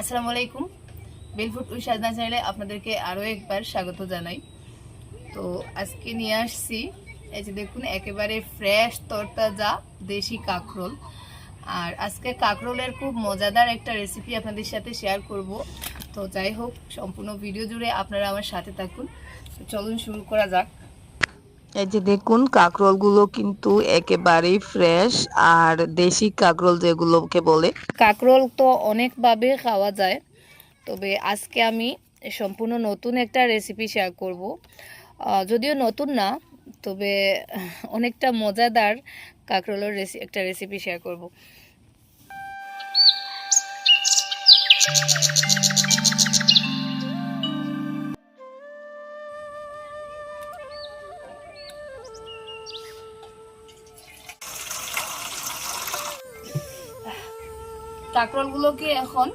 আসসালামু আলাইকুম। বেলফুড উইথ সাজনা চ্যানেলে আপনাদেরকে আরও একবার স্বাগত জানাই। তো আজকে নিয়ে আসছি, এই যে দেখুন, একেবারে ফ্রেশ তরতাজা দেশি কাঁকরোল। আর আজকে কাঁকরোলের খুব মজাদার একটা রেসিপি আপনাদের সাথে শেয়ার করব। তো যাই হোক, সম্পূর্ণ ভিডিও জুড়ে আপনারা আমার সাথে থাকুন। তো চলুন শুরু করা যাক। এই যে দেখুন, কাঁকরোলগুলো কিন্তু একেবারেই ফ্রেশ আর দেশি কাঁকরোল যেগুলোকে বলে। কাঁকরোল তো অনেকভাবে খাওয়া যায়, তবে আজকে আমি সম্পূর্ণ নতুন একটা রেসিপি শেয়ার করব। যদিও নতুন না, তবে অনেকটা মজাদার কাঁকরোলের একটা রেসিপি শেয়ার করব। কাঁকরোলগুলোকে এখন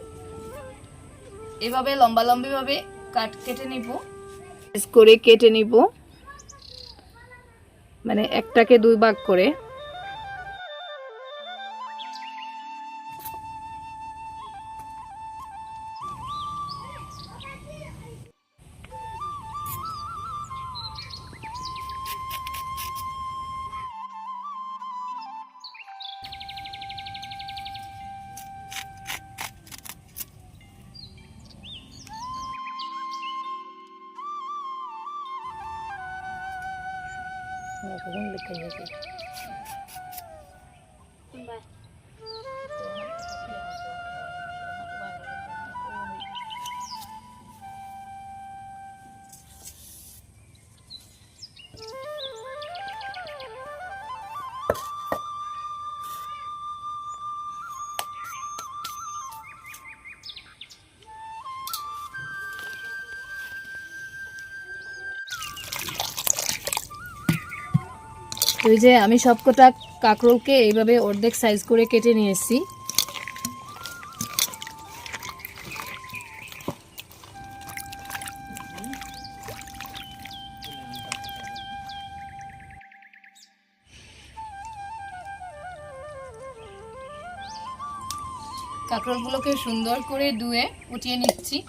এভাবে লম্বা লম্বিভাবে কেটে নিব, করে কেটে নিব, মানে একটাকে দুই ভাগ করে। ওই যে আমি সবকটা কাঁকরোলকে এইভাবে অর্ধেক সাইজ করে কেটে নিয়েছি। কাঁকরোলগুলোকে সুন্দর করে ধুয়ে উঠিয়ে নিচ্ছি।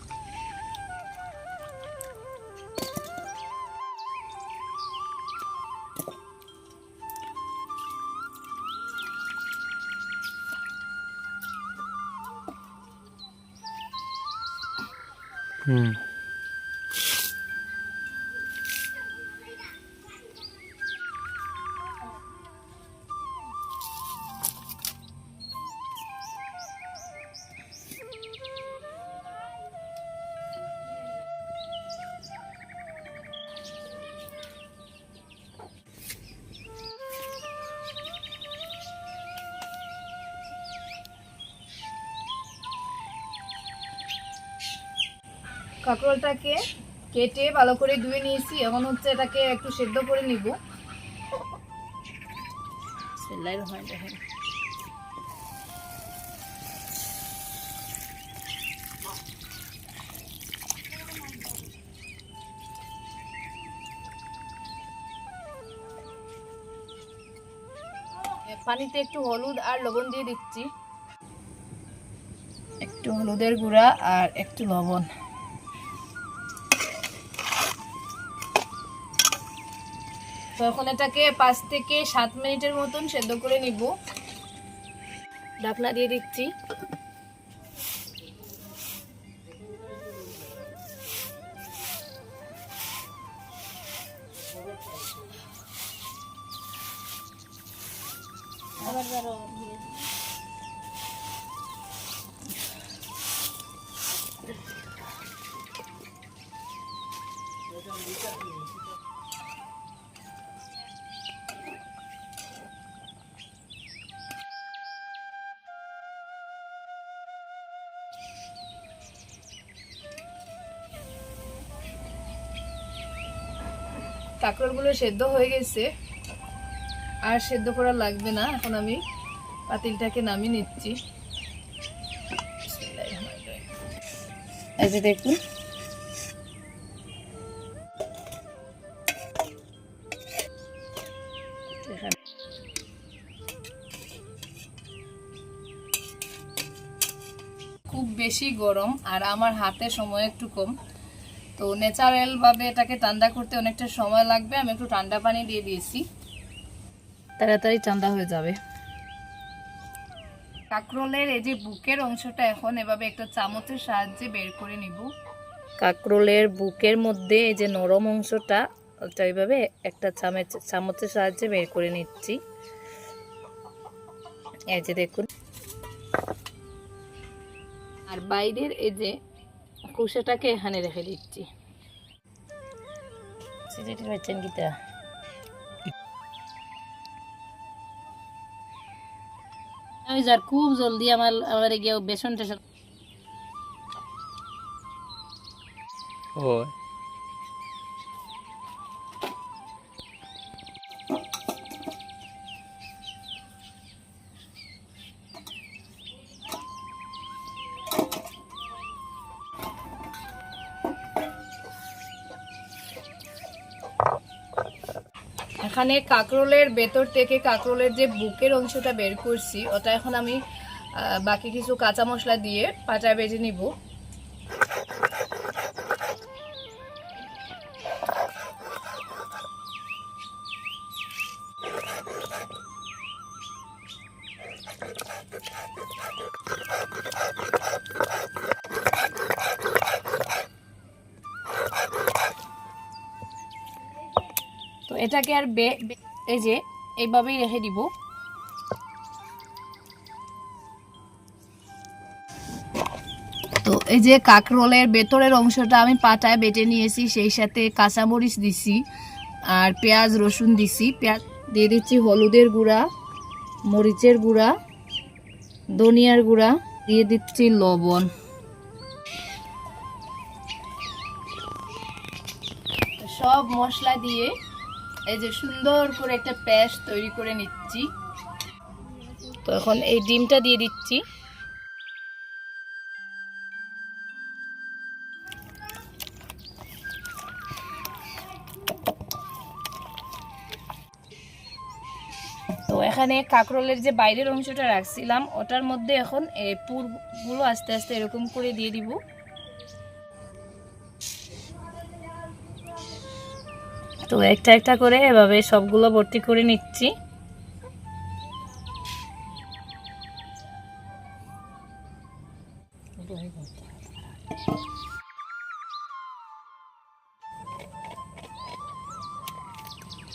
কাঁকরোলটাকে কেটে ভালো করে ধুয়ে নিয়েছি। এখন হচ্ছে এটাকে একটু সেদ্ধ করে নিব। পানিতে একটু হলুদ আর লবণ দিয়ে দিচ্ছি, একটু হলুদের গুঁড়া আর একটু লবণ। তো এখন এটাকে 5 থেকে 7 মিনিটের মতন সেদ্ধ করে নিব। ঢাকনা দিয়ে দিচ্ছি। কাঁকরোলগুলো সেদ্ধ হয়ে গেছে, আর সেদ্ধ করা লাগবে না। এখন আমি পাতিলটাকে নামিয়ে নিচ্ছি। এই যে দেখুন, খুব বেশি গরম আর আমার হাতে সময় একটু কম, তো ন্যাচারাল ভাবে এটাকে ঠান্ডা করতে অনেকটা সময় লাগবে। আমি একটু ঠান্ডা পানি দিয়ে দিয়েছি, তাড়াতাড়ি ঠান্ডা হয়ে যাবে। কাঁকরোলের এই যে বুকের অংশটা এখন এভাবে একটা চামচের সাহায্যে বের করে নিব। কাঁকরোলের বুকের মধ্যে এই যে নরম অংশটা, ওটা এইভাবে একটা চামচের সাহায্যে বের করে নিচ্ছি। এই যে দেখুন, আর বাইরের এই যে খোসাটাকে এখানে রেখে দিচ্ছি। গীতা খুব জলদি আমার গিয়ে বেসন টেসন এখানে কাঁকরোলের ভেতর থেকে কাঁকরোলের যে বুকের অংশটা বের করছি, ওটা এখন আমি বাকি কিছু কাঁচা মশলা দিয়ে পাটায় বেজে নিব। তো এটাকে আর এই যে এইভাবেই রেখে দিব। তো এই যে কাঁকরোলের ভেতরের অংশটা আমি পাটায় বেটে নিয়েছি, সেই সাথে কাঁচামরিচ দিছি আর পেঁয়াজ রসুন দিছি। পেঁয়াজ দিয়ে দিচ্ছি হলুদের গুঁড়া, মরিচের গুঁড়া, ধনিয়ার গুঁড়া, দিয়ে দিচ্ছি লবণ। সব মশলা দিয়ে এই যে সুন্দর করে একটা পেস্ট তৈরি করে নিচ্ছি। তো এখন এই ডিমটা দিয়ে দিচ্ছি। তো এখানে কাঁকরোলের যে বাইরের অংশটা রাখছিলাম, ওটার মধ্যে এখন এই পুরগুলো আস্তে আস্তে এরকম করে দিয়ে দিব। তো একটা একটা করে এভাবে সবগুলো ভর্তি করে নিচ্ছি।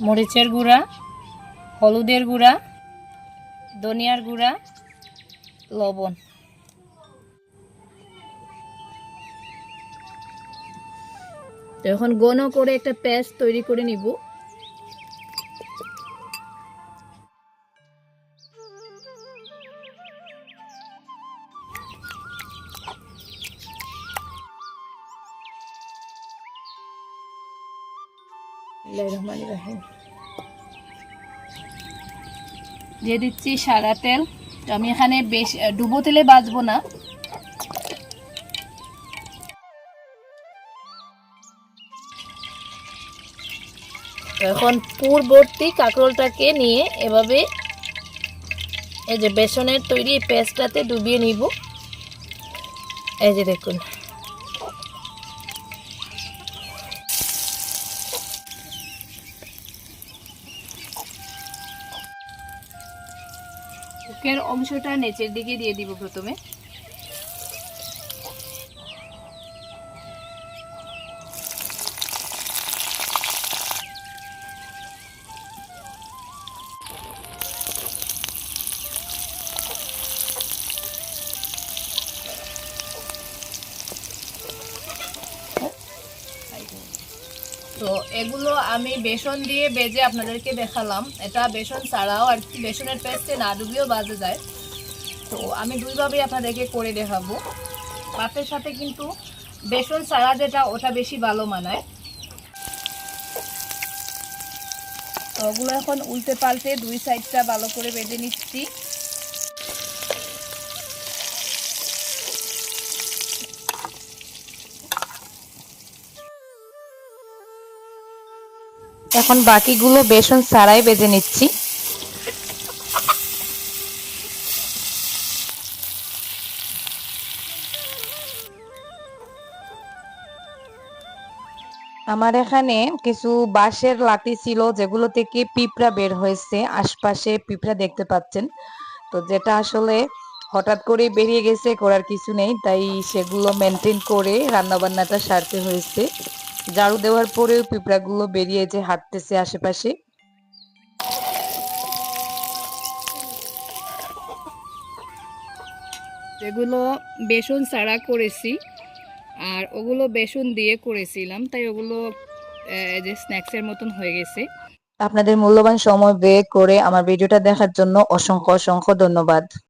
মরিচের গুঁড়া, হলুদের গুঁড়া, ধনিয়ার গুঁড়া, লবণ। তো এখন ঘন করে একটা পেস্ট তৈরি করে নিব। দিয়ে দিচ্ছি সাদা তেল। তো আমি এখানে বেশ ডুবো তেলে ভাজবো না। এখন পূর্ববর্তী কাঁকরোলটাকে নিয়ে এভাবে এই যে বেসনের তৈরি পেস্টটাতে ডুবিয়ে নিব। এই যে দেখুন, বুকের অংশটা নিচের দিকে দিয়ে দিব প্রথমে। তো এগুলো আমি বেসন দিয়ে বেজে আপনাদেরকে দেখালাম। এটা বেসন ছাড়াও আর কি, বেসনের পেস্টে না ডুবিয়েও ভাজা যায়। তো আমি দুইভাবেই আপনাদেরকে করে দেখাবো। ভাতের সাথে কিন্তু বেসন ছাড়া যেটা, ওটা বেশি ভালো মানায়। তো ওগুলো এখন উল্টে পাল্টে দুই সাইডটা ভালো করে বেজে নিচ্ছি। এখন বাকিগুলো বেসন ছাড়াই বেজে নিচ্ছি। আমার এখানে কিছু বাঁশের লাঠি ছিল যেগুলো থেকে পিঁপড়া বের হয়েছে, আশপাশে পিঁপড়া দেখতে পাচ্ছেন। তো যেটা আসলে হঠাৎ করে বেরিয়ে গেছে, করার কিছু নেই, তাই সেগুলো মেনটেন করে রান্না বান্নাটা সারতে হয়েছে। ঝাড়ু দেওয়ার পরেও পিঁপড়াগুলো বেরিয়ে যে হাঁটতেছে আশেপাশে। এগুলো বেসন ছাড়া করেছি, আর ওগুলো বেসন দিয়ে করেছিলাম, তাই ওগুলো যে স্ন্যাক্সের মতন হয়ে গেছে। আপনাদের মূল্যবান সময় ব্যয় করে আমার ভিডিওটা দেখার জন্য অসংখ্য অসংখ্য ধন্যবাদ।